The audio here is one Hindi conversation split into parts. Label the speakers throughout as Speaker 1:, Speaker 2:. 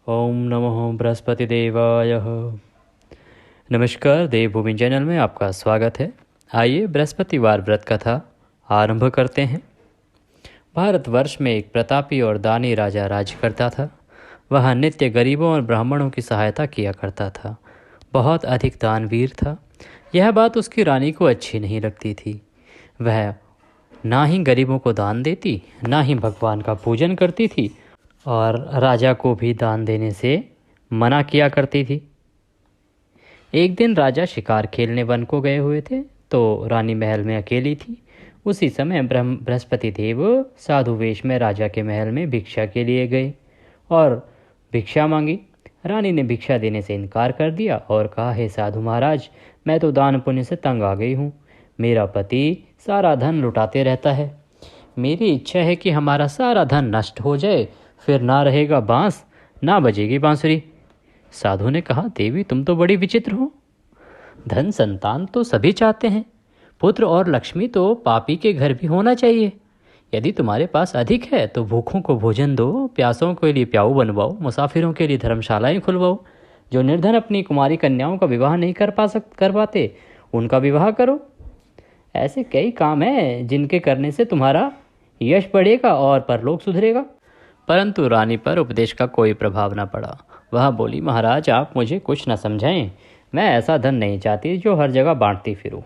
Speaker 1: ओम नमो बृहस्पति देवाय। नमस्कार, देवभूमि चैनल में आपका स्वागत है। आइए बृहस्पतिवार व्रत कथा आरंभ करते हैं। भारतवर्ष में एक प्रतापी और दानी राजा राज करता था। वह नित्य गरीबों और ब्राह्मणों की सहायता किया करता था। बहुत अधिक दानवीर था। यह बात उसकी रानी को अच्छी नहीं लगती थी। वह ना ही गरीबों को दान देती, ना ही भगवान का पूजन करती थी और राजा को भी दान देने से मना किया करती थी। एक दिन राजा शिकार खेलने वन को गए हुए थे तो रानी महल में अकेली थी। उसी समय बृहस्पति देव साधु वेश में राजा के महल में भिक्षा के लिए गए और भिक्षा मांगी। रानी ने भिक्षा देने से इनकार कर दिया और कहा, हे साधु महाराज, मैं तो दान पुण्य से तंग आ गई हूँ। मेरा पति सारा धन लुटाते रहता है। मेरी इच्छा है कि हमारा सारा धन नष्ट हो जाए, फिर ना रहेगा बांस, ना बजेगी बांसुरी। साधु ने कहा, देवी तुम तो बड़ी विचित्र हो। धन संतान तो सभी चाहते हैं, पुत्र और लक्ष्मी तो पापी के घर भी होना चाहिए। यदि तुम्हारे पास अधिक है तो भूखों को भोजन दो, प्यासों के लिए प्याऊ बनवाओ, मुसाफिरों के लिए धर्मशालाएं खुलवाओ। जो निर्धन अपनी कुमारी कन्याओं का विवाह नहीं कर पाते, उनका विवाह करो। ऐसे कई काम हैं जिनके करने से तुम्हारा यश बढ़ेगा और परलोक सुधरेगा। परंतु रानी पर उपदेश का कोई प्रभाव न पड़ा। वह बोली, महाराज आप मुझे कुछ न समझाएं। मैं ऐसा धन नहीं चाहती जो हर जगह बांटती फिरूं।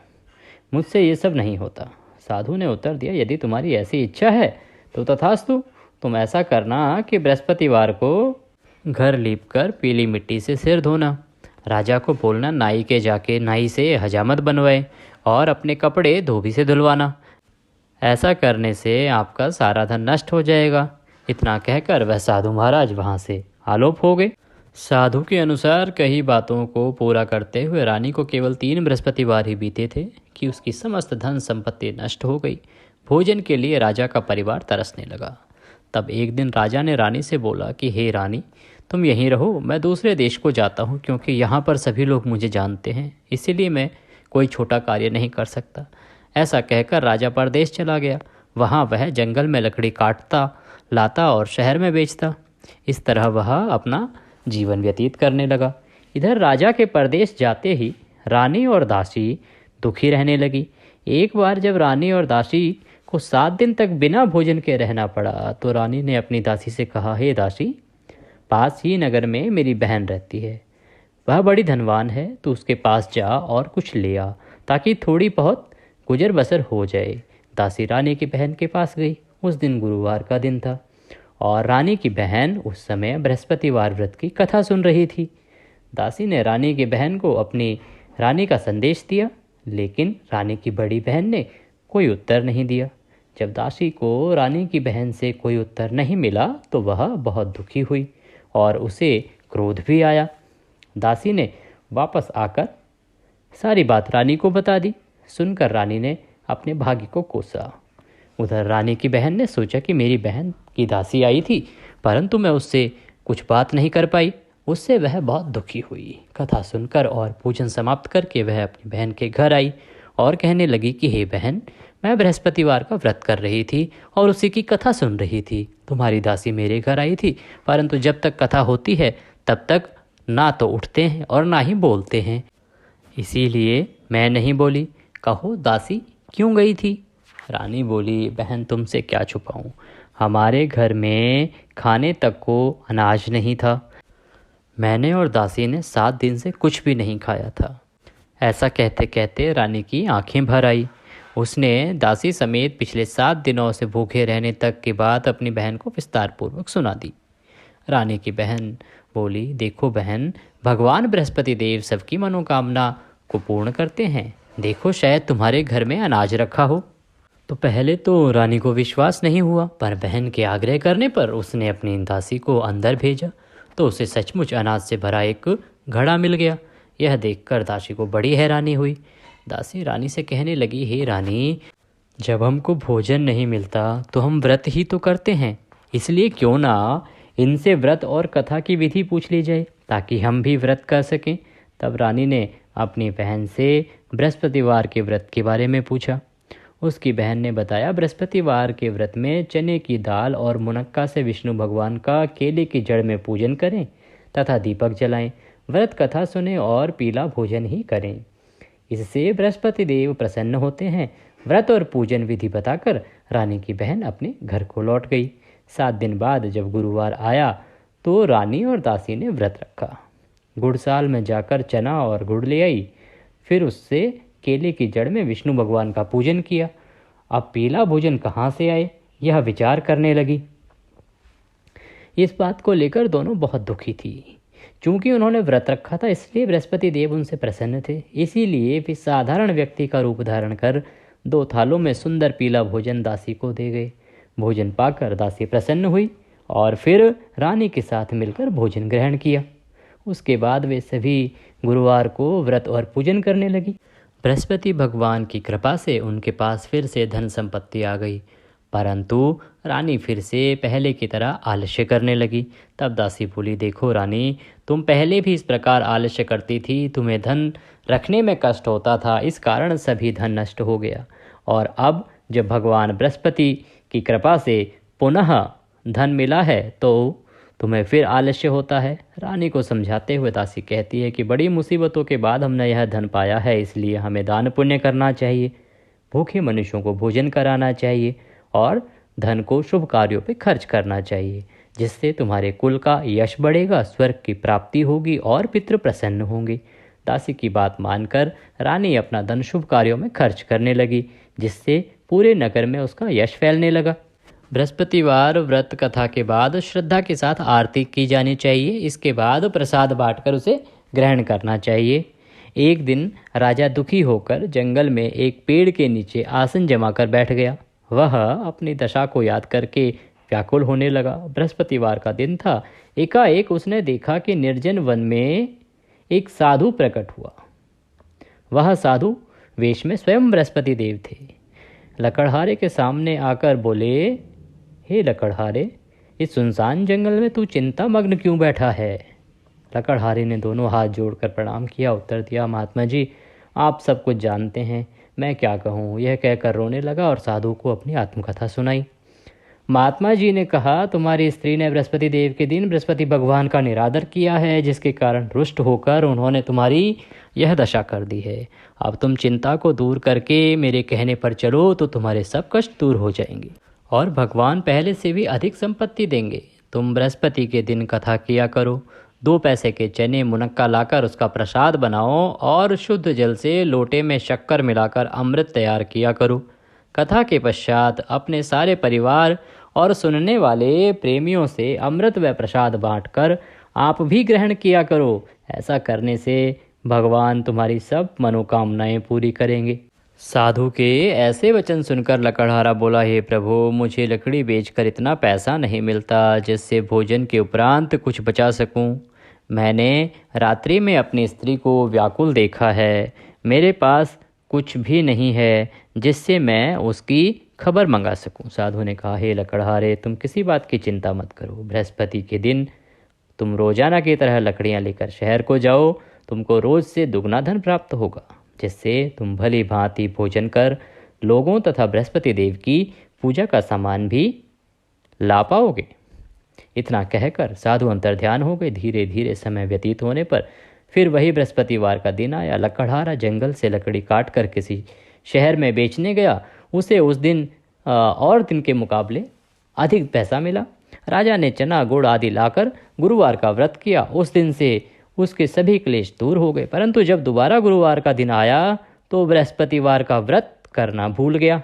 Speaker 1: मुझसे ये सब नहीं होता। साधु ने उत्तर दिया, यदि तुम्हारी ऐसी इच्छा है तो तथास्तु। तुम ऐसा करना कि बृहस्पतिवार को घर लीपकर पीली मिट्टी से सिर धोना। राजा को बोलना नाई से हजामत बनवाए और अपने कपड़े धोबी से धुलवाना। ऐसा करने से आपका सारा धन नष्ट हो जाएगा। इतना कहकर वह साधु महाराज वहाँ से आलोप हो गए। साधु के अनुसार कई बातों को पूरा करते हुए रानी को केवल 3 बृहस्पतिवार ही बीते थे कि उसकी समस्त धन संपत्ति नष्ट हो गई। भोजन के लिए राजा का परिवार तरसने लगा। तब एक दिन राजा ने रानी से बोला कि हे रानी, तुम यहीं रहो, मैं दूसरे देश को जाता हूँ, क्योंकि यहाँ पर सभी लोग मुझे जानते हैं, इसीलिए मैं कोई छोटा कार्य नहीं कर सकता। ऐसा कहकर राजा परदेश चला गया। वहाँ वह जंगल में लकड़ी काटता लाता और शहर में बेचता। इस तरह वह अपना जीवन व्यतीत करने लगा। इधर राजा के परदेश जाते ही रानी और दासी दुखी रहने लगी। एक बार जब रानी और दासी को 7 दिन तक बिना भोजन के रहना पड़ा तो रानी ने अपनी दासी से कहा, हे दासी, पास ही नगर में मेरी बहन रहती है। वह बड़ी धनवान है, तो उसके पास जा और कुछ ले आ, ताकि थोड़ी बहुत गुजर बसर हो जाए। दासी रानी की बहन के पास गई। उस दिन गुरुवार का दिन था और रानी की बहन उस समय बृहस्पतिवार व्रत की कथा सुन रही थी। दासी ने रानी की बहन को अपनी रानी का संदेश दिया, लेकिन रानी की बड़ी बहन ने कोई उत्तर नहीं दिया। जब दासी को रानी की बहन से कोई उत्तर नहीं मिला तो वह बहुत दुखी हुई और उसे क्रोध भी आया। दासी ने वापस आकर सारी बात रानी को बता दी। सुनकर रानी ने अपने भाग्य को कोसा। उधर रानी की बहन ने सोचा कि मेरी बहन की दासी आई थी, परंतु मैं उससे कुछ बात नहीं कर पाई। उससे वह बहुत दुखी हुई। कथा सुनकर और पूजन समाप्त करके वह अपनी बहन के घर आई और कहने लगी कि हे बहन, मैं बृहस्पतिवार का व्रत कर रही थी और उसी की कथा सुन रही थी। तुम्हारी दासी मेरे घर आई थी, परंतु जब तक कथा होती है तब तक ना तो उठते हैं और ना ही बोलते हैं, इसीलिए मैं नहीं बोली। कहो दासी क्यों गई थी? रानी बोली, बहन तुमसे क्या छुपाऊं, हमारे घर में खाने तक को अनाज नहीं था। मैंने और दासी ने 7 दिन से कुछ भी नहीं खाया था। ऐसा कहते कहते रानी की आंखें भर आई। उसने दासी समेत पिछले 7 दिनों से भूखे रहने तक की बात अपनी बहन को विस्तारपूर्वक सुना दी। रानी की बहन बोली, देखो बहन, भगवान बृहस्पति देव सबकी मनोकामना को पूर्ण करते हैं। देखो शायद तुम्हारे घर में अनाज रखा हो। तो पहले तो रानी को विश्वास नहीं हुआ, पर बहन के आग्रह करने पर उसने अपनी दासी को अंदर भेजा तो उसे सचमुच अनाज से भरा एक घड़ा मिल गया। यह देखकर दासी को बड़ी हैरानी हुई। दासी रानी से कहने लगी, हे रानी, जब हमको भोजन नहीं मिलता तो हम व्रत ही तो करते हैं, इसलिए क्यों ना इनसे व्रत और कथा की विधि पूछ ली जाए ताकि हम भी व्रत कर सकें। तब रानी ने अपनी बहन से बृहस्पतिवार के व्रत के बारे में पूछा। उसकी बहन ने बताया, बृहस्पतिवार के व्रत में चने की दाल और मुनक्का से विष्णु भगवान का केले की जड़ में पूजन करें, तथा दीपक जलाएं, व्रत कथा सुने और पीला भोजन ही करें। इससे बृहस्पति देव प्रसन्न होते हैं। व्रत और पूजन विधि बताकर रानी की बहन अपने घर को लौट गई। 7 दिन बाद जब गुरुवार आया तो रानी और दासी ने व्रत रखा। गुड़साल में जाकर चना और गुड़ ले आई, फिर उससे केले की जड़ में विष्णु भगवान का पूजन किया। अब पीला भोजन कहाँ से आए, यह विचार करने लगी। इस बात को लेकर दोनों बहुत दुखी थी। चूंकि उन्होंने व्रत रखा था इसलिए बृहस्पति देव उनसे प्रसन्न थे। इसीलिए वे साधारण व्यक्ति का रूप धारण कर 2 थालों में सुंदर पीला भोजन दासी को दे गए। भोजन पाकर दासी प्रसन्न हुई और फिर रानी के साथ मिलकर भोजन ग्रहण किया। उसके बाद वे सभी गुरुवार को व्रत और पूजन करने लगी। बृहस्पति भगवान की कृपा से उनके पास फिर से धन संपत्ति आ गई, परंतु रानी फिर से पहले की तरह आलस्य करने लगी। तब दासी बोली, देखो रानी, तुम पहले भी इस प्रकार आलस्य करती थी, तुम्हें धन रखने में कष्ट होता था, इस कारण सभी धन नष्ट हो गया। और अब जब भगवान बृहस्पति की कृपा से पुनः धन मिला है तो तुम्हें फिर आलस्य होता है। रानी को समझाते हुए दासी कहती है कि बड़ी मुसीबतों के बाद हमने यह धन पाया है, इसलिए हमें दान पुण्य करना चाहिए, भूखे मनुष्यों को भोजन कराना चाहिए और धन को शुभ कार्यों पे खर्च करना चाहिए, जिससे तुम्हारे कुल का यश बढ़ेगा, स्वर्ग की प्राप्ति होगी और पितृ प्रसन्न होंगे। दासी की बात मानकर रानी अपना धन शुभ कार्यों में खर्च करने लगी, जिससे पूरे नगर में उसका यश फैलने लगा। बृहस्पतिवार व्रत कथा के बाद श्रद्धा के साथ आरती की जानी चाहिए। इसके बाद प्रसाद बांटकर उसे ग्रहण करना चाहिए। एक दिन राजा दुखी होकर जंगल में एक पेड़ के नीचे आसन जमाकर बैठ गया। वह अपनी दशा को याद करके व्याकुल होने लगा। बृहस्पतिवार का दिन था। एकाएक उसने देखा कि निर्जन वन में एक साधु प्रकट हुआ। वह साधु वेश में स्वयं बृहस्पति देव थे। लकड़हारे के सामने आकर बोले, हे लकड़हारे, इस सुनसान जंगल में तू चिंता मग्न क्यों बैठा है? लकड़हारे ने दोनों हाथ जोड़कर प्रणाम किया। उत्तर दिया, महात्मा जी, आप सब कुछ जानते हैं, मैं क्या कहूँ। यह कहकर रोने लगा और साधु को अपनी आत्मकथा सुनाई। महात्मा जी ने कहा, तुम्हारी स्त्री ने बृहस्पति देव के दिन बृहस्पति भगवान का निरादर किया है, जिसके कारण रुष्ट होकर उन्होंने तुम्हारी यह दशा कर दी है। अब तुम चिंता को दूर करके मेरे कहने पर चलो तो तुम्हारे सब कष्ट दूर हो जाएंगे और भगवान पहले से भी अधिक संपत्ति देंगे। तुम बृहस्पति के दिन कथा किया करो। 2 पैसे के चने मुनक्का लाकर उसका प्रसाद बनाओ और शुद्ध जल से लोटे में शक्कर मिलाकर अमृत तैयार किया करो। कथा के पश्चात अपने सारे परिवार और सुनने वाले प्रेमियों से अमृत व प्रसाद बांटकर आप भी ग्रहण किया करो। ऐसा करने से भगवान तुम्हारी सब मनोकामनाएं पूरी करेंगे। साधु के ऐसे वचन सुनकर लकड़हारा बोला, हे प्रभु, मुझे लकड़ी बेचकर इतना पैसा नहीं मिलता जिससे भोजन के उपरांत कुछ बचा सकूं। मैंने रात्रि में अपनी स्त्री को व्याकुल देखा है। मेरे पास कुछ भी नहीं है जिससे मैं उसकी खबर मंगा सकूं। साधु ने कहा, हे लकड़हारे, तुम किसी बात की चिंता मत करो। बृहस्पति के दिन तुम रोजाना की तरह लकड़ियां लेकर शहर को जाओ। तुमको रोज से दुगना धन प्राप्त होगा, जिससे तुम भली भांति भोजन कर लोगों तथा बृहस्पति देव की पूजा का सामान भी ला पाओगे। इतना कहकर साधु अंतर्ध्यान हो गए। धीरे धीरे समय व्यतीत होने पर फिर वही बृहस्पतिवार का दिन आया। लकड़हारा जंगल से लकड़ी काट कर किसी शहर में बेचने गया। उसे उस दिन और दिन के मुकाबले अधिक पैसा मिला। राजा ने चना गुड़ आदि लाकर गुरुवार का व्रत किया। उस दिन से उसके सभी क्लेश दूर हो गए। परंतु जब दोबारा गुरुवार का दिन आया तो बृहस्पतिवार का व्रत करना भूल गया।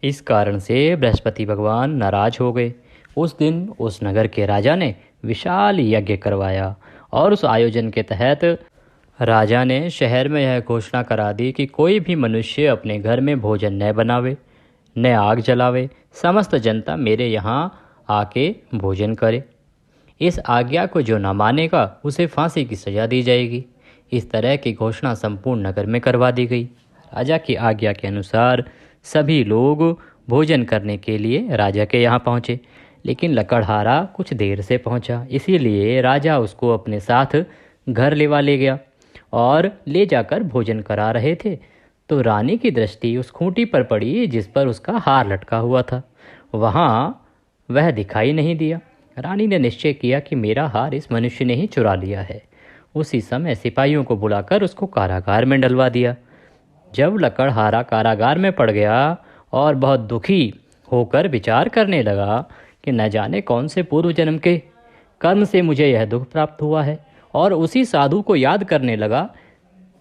Speaker 1: इस कारण से बृहस्पति भगवान नाराज हो गए। उस दिन उस नगर के राजा ने विशाल यज्ञ करवाया और उस आयोजन के तहत राजा ने शहर में यह घोषणा करा दी कि कोई भी मनुष्य अपने घर में भोजन न बनावे, न आग जलावे। समस्त जनता मेरे यहाँ आके भोजन करे। इस आज्ञा को जो न मानेगा उसे फांसी की सजा दी जाएगी। इस तरह की घोषणा संपूर्ण नगर में करवा दी गई। राजा की आज्ञा के अनुसार सभी लोग भोजन करने के लिए राजा के यहाँ पहुँचे, लेकिन लकड़हारा कुछ देर से पहुँचा। इसीलिए राजा उसको अपने साथ घर ले गया और ले जाकर भोजन करा रहे थे तो रानी की दृष्टि उस खूंटी पर पड़ी जिस पर उसका हार लटका हुआ था। वहाँ वह दिखाई नहीं दिया। रानी ने निश्चय किया कि मेरा हार इस मनुष्य ने ही चुरा लिया है। उसी समय सिपाहियों को बुलाकर उसको कारागार में डलवा दिया। जब लकड़हारा कारागार में पड़ गया और बहुत दुखी होकर विचार करने लगा कि न जाने कौन से पूर्व जन्म के कर्म से मुझे यह दुख प्राप्त हुआ है, और उसी साधु को याद करने लगा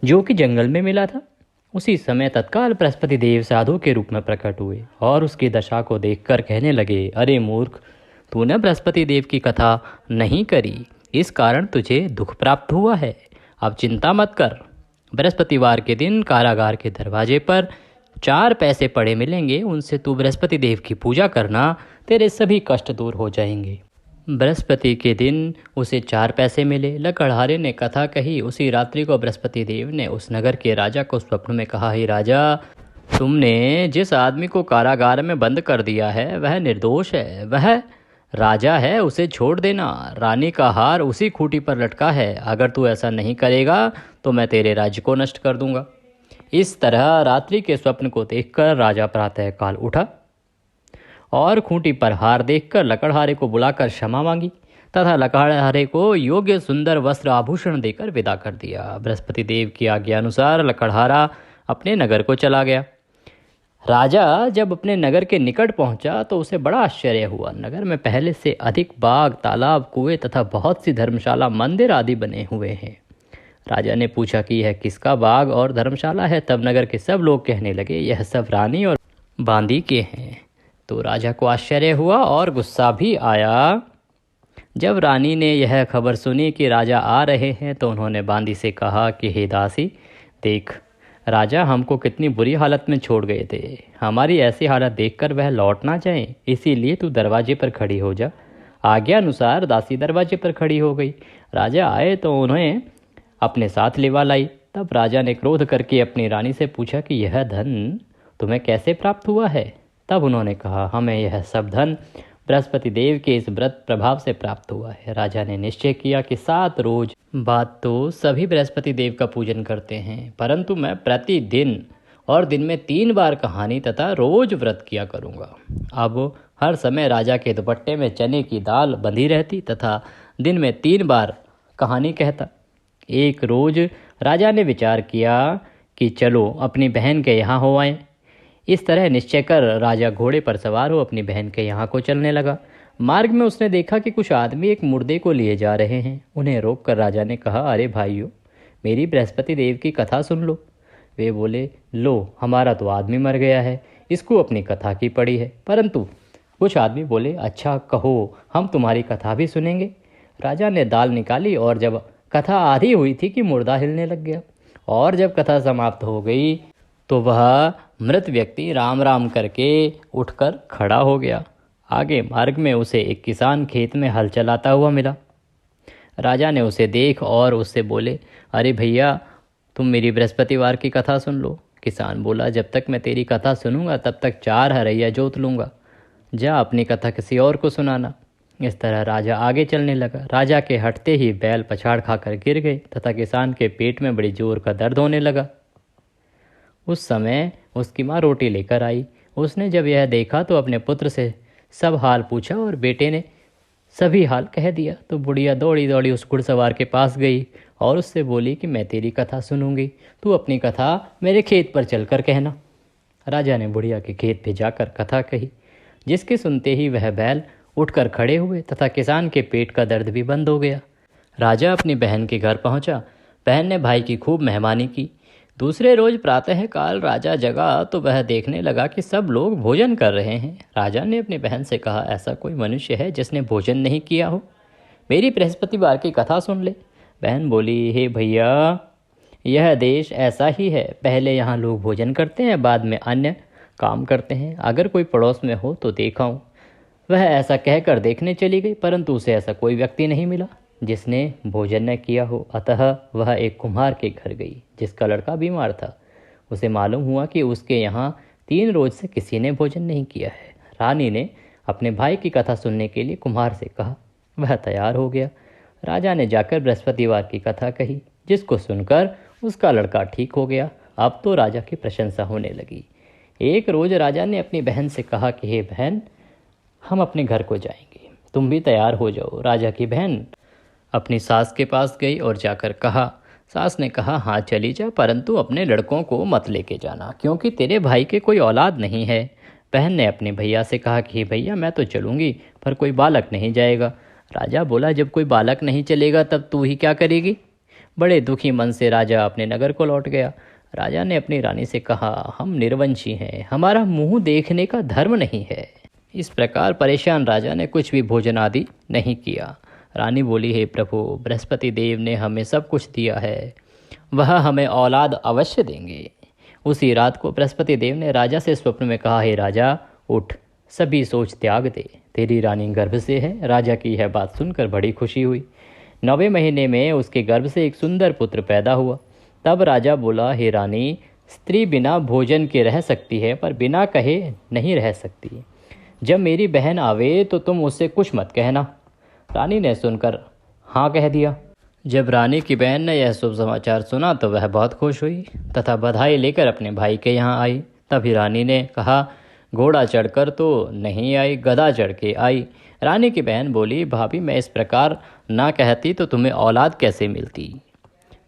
Speaker 1: जो कि जंगल में मिला था। उसी समय तत्काल बृहस्पति देव साधु के रूप में प्रकट हुए और उसकी दशा को देखकर कहने लगे, अरे मूर्ख, तूने बृहस्पति देव की कथा नहीं करी, इस कारण तुझे दुख प्राप्त हुआ है। अब चिंता मत कर, बृहस्पतिवार के दिन कारागार के दरवाजे पर 4 पैसे पड़े मिलेंगे, उनसे तू बृहस्पति देव की पूजा करना, तेरे सभी कष्ट दूर हो जाएंगे। बृहस्पति के दिन उसे 4 पैसे मिले। लकड़हारे ने कथा कही। उसी रात्रि को बृहस्पति देव ने उस नगर के राजा को स्वप्न में कहा, हे राजा, तुमने जिस आदमी को कारागार में बंद कर दिया है वह निर्दोष है, वह राजा है, उसे छोड़ देना। रानी का हार उसी खूंटी पर लटका है, अगर तू ऐसा नहीं करेगा तो मैं तेरे राज्य को नष्ट कर दूंगा। इस तरह रात्रि के स्वप्न को देखकर राजा प्रातःकाल उठा और खूंटी पर हार देखकर लकड़हारे को बुलाकर क्षमा मांगी तथा लकड़हारे को योग्य सुंदर वस्त्र आभूषण देकर विदा कर दिया। बृहस्पति देव की आज्ञा अनुसार लकड़हारा अपने नगर को चला गया। राजा जब अपने नगर के निकट पहुंचा तो उसे बड़ा आश्चर्य हुआ। नगर में पहले से अधिक बाग, तालाब, कुएं तथा बहुत सी धर्मशाला, मंदिर आदि बने हुए हैं। राजा ने पूछा कि यह किसका बाग और धर्मशाला है। तब नगर के सब लोग कहने लगे, यह सब रानी और बांदी के हैं। तो राजा को आश्चर्य हुआ और गुस्सा भी आया। जब रानी ने यह खबर सुनी कि राजा आ रहे हैं तो उन्होंने बांदी से कहा कि हे दासी, देख, राजा हमको कितनी बुरी हालत में छोड़ गए थे, हमारी ऐसी हालत देखकर वह लौट ना जाए, इसीलिए तू दरवाजे पर खड़ी हो जा। आज्ञा अनुसार दासी दरवाजे पर खड़ी हो गई। राजा आए तो उन्हें अपने साथ लिवा लाई। तब राजा ने क्रोध करके अपनी रानी से पूछा कि यह धन तुम्हें कैसे प्राप्त हुआ है। तब उन्होंने कहा, हमें यह सब धन बृहस्पति देव के इस व्रत प्रभाव से प्राप्त हुआ है। राजा ने निश्चय किया कि 7 रोज बाद तो सभी बृहस्पति देव का पूजन करते हैं, परंतु मैं प्रतिदिन और दिन में 3 बार कहानी तथा रोज व्रत किया करूँगा। अब हर समय राजा के दुपट्टे में चने की दाल बंधी रहती तथा दिन में 3 बार कहानी कहता। एक रोज राजा ने विचार किया कि चलो अपनी बहन के यहाँ हो आएं। इस तरह निश्चय कर राजा घोड़े पर सवार हो अपनी बहन के यहाँ को चलने लगा। मार्ग में उसने देखा कि कुछ आदमी एक मुर्दे को लिए जा रहे हैं। उन्हें रोककर राजा ने कहा, अरे भाइयों, मेरी बृहस्पति देव की कथा सुन लो। वे बोले, लो, हमारा तो आदमी मर गया है, इसको अपनी कथा की पड़ी है। परंतु कुछ आदमी बोले, अच्छा कहो, हम तुम्हारी कथा भी सुनेंगे। राजा ने दाल निकाली और जब कथा आधी हुई थी कि मुर्दा हिलने लग गया, और जब कथा समाप्त हो गई तो वह मृत व्यक्ति राम राम करके उठकर खड़ा हो गया। आगे मार्ग में उसे एक किसान खेत में हल चलाता हुआ मिला। राजा ने उसे देख और उससे बोले, अरे भैया, तुम मेरी बृहस्पतिवार की कथा सुन लो। किसान बोला, जब तक मैं तेरी कथा सुनूंगा तब तक 4 हरैया जोत लूँगा, जा अपनी कथा किसी और को सुनाना। इस तरह राजा आगे चलने लगा। राजा के हटते ही बैल पछाड़ खाकर गिर गए तथा किसान के पेट में बड़ी जोर का दर्द होने लगा। उस समय उसकी माँ रोटी लेकर आई। उसने जब यह देखा तो अपने पुत्र से सब हाल पूछा और बेटे ने सभी हाल कह दिया। तो बुढ़िया दौड़ी दौड़ी उस घुड़सवार के पास गई और उससे बोली कि मैं तेरी कथा सुनूंगी, तू अपनी कथा मेरे खेत पर चलकर कहना। राजा ने बुढ़िया के खेत पे जाकर कथा कही, जिसके सुनते ही वह बैल उठकर खड़े हुए तथा किसान के पेट का दर्द भी बंद हो गया। राजा अपनी बहन के घर पहुंचा। बहन ने भाई की खूब मेहमानी की। दूसरे रोज प्रातःकाल राजा जगा तो वह देखने लगा कि सब लोग भोजन कर रहे हैं। राजा ने अपनी बहन से कहा, ऐसा कोई मनुष्य है जिसने भोजन नहीं किया हो, मेरी बृहस्पतिवार की कथा सुन ले। बहन बोली, हे भैया, यह देश ऐसा ही है, पहले यहाँ लोग भोजन करते हैं, बाद में अन्य काम करते हैं। अगर कोई पड़ोस में हो तो देखाऊं। वह ऐसा कहकर देखने चली गई, परंतु उसे ऐसा कोई व्यक्ति नहीं मिला जिसने भोजन न किया हो। अतः वह एक कुम्हार के घर गई जिसका लड़का बीमार था। उसे मालूम हुआ कि उसके यहाँ 3 रोज से किसी ने भोजन नहीं किया है। रानी ने अपने भाई की कथा सुनने के लिए कुम्हार से कहा। वह तैयार हो गया। राजा ने जाकर बृहस्पतिवार की कथा कही, जिसको सुनकर उसका लड़का ठीक हो गया। अब तो राजा की प्रशंसा होने लगी। एक रोज राजा ने अपनी बहन से कहा कि हे बहन, हम अपने घर को जाएंगे, तुम भी तैयार हो जाओ। राजा की बहन अपनी सास के पास गई और जाकर कहा। सास ने कहा, हाँ चली जा, परंतु अपने लड़कों को मत लेके जाना, क्योंकि तेरे भाई के कोई औलाद नहीं है। बहन ने अपने भैया से कहा कि भैया मैं तो चलूँगी, पर कोई बालक नहीं जाएगा। राजा बोला, जब कोई बालक नहीं चलेगा तब तू ही क्या करेगी। बड़े दुखी मन से राजा अपने नगर को लौट गया। राजा ने अपनी रानी से कहा, हम निर्वंशी हैं, हमारा मुंह देखने का धर्म नहीं है। इस प्रकार परेशान राजा ने कुछ भी भोजन आदि नहीं किया। रानी बोली, हे प्रभु, बृहस्पति देव ने हमें सब कुछ दिया है, वह हमें औलाद अवश्य देंगे। उसी रात को बृहस्पति देव ने राजा से स्वप्न में कहा, हे राजा उठ, सभी सोच त्याग दे, तेरी रानी गर्भ से है। राजा की यह बात सुनकर बड़ी खुशी हुई। 9वें महीने में उसके गर्भ से एक सुंदर पुत्र पैदा हुआ। तब राजा बोला, हे रानी, स्त्री बिना भोजन के रह सकती है, पर बिना कहे नहीं रह सकती। जब मेरी बहन आवे तो तुम उससे कुछ मत कहना। रानी ने सुनकर हाँ कह दिया। जब रानी की बहन ने यह शुभ समाचार सुना तो वह बहुत खुश हुई तथा बधाई लेकर अपने भाई के यहाँ आई। तभी रानी ने कहा, घोड़ा चढ़कर तो नहीं आई, गधा चढ़ के आई। रानी की बहन बोली, भाभी मैं इस प्रकार ना कहती तो तुम्हें औलाद कैसे मिलती।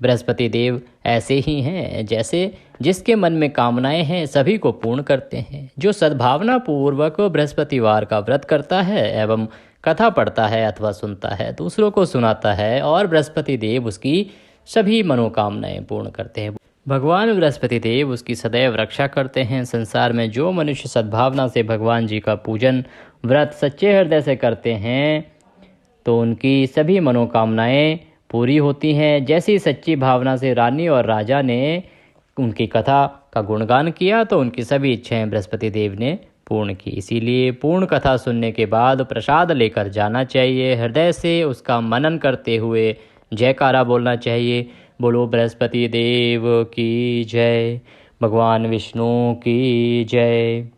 Speaker 1: बृहस्पति देव ऐसे ही हैं, जैसे जिसके मन में कामनाएं हैं सभी को पूर्ण करते हैं। जो सद्भावना पूर्वक बृहस्पतिवार का व्रत करता है एवं कथा पढ़ता है अथवा सुनता है, दूसरों को सुनाता है, और बृहस्पति देव उसकी सभी मनोकामनाएं पूर्ण करते हैं। भगवान बृहस्पति देव उसकी सदैव रक्षा करते हैं। संसार में जो मनुष्य सद्भावना से भगवान जी का पूजन व्रत सच्चे हृदय से करते हैं तो उनकी सभी मनोकामनाएं पूरी होती हैं। जैसी सच्ची भावना से रानी और राजा ने उनकी कथा का गुणगान किया तो उनकी सभी इच्छाएं बृहस्पति देव ने पूर्ण की। इसीलिए पूर्ण कथा सुनने के बाद प्रसाद लेकर जाना चाहिए। हृदय से उसका मनन करते हुए जयकारा बोलना चाहिए। बोलो बृहस्पति देव की जय, भगवान विष्णु की जय।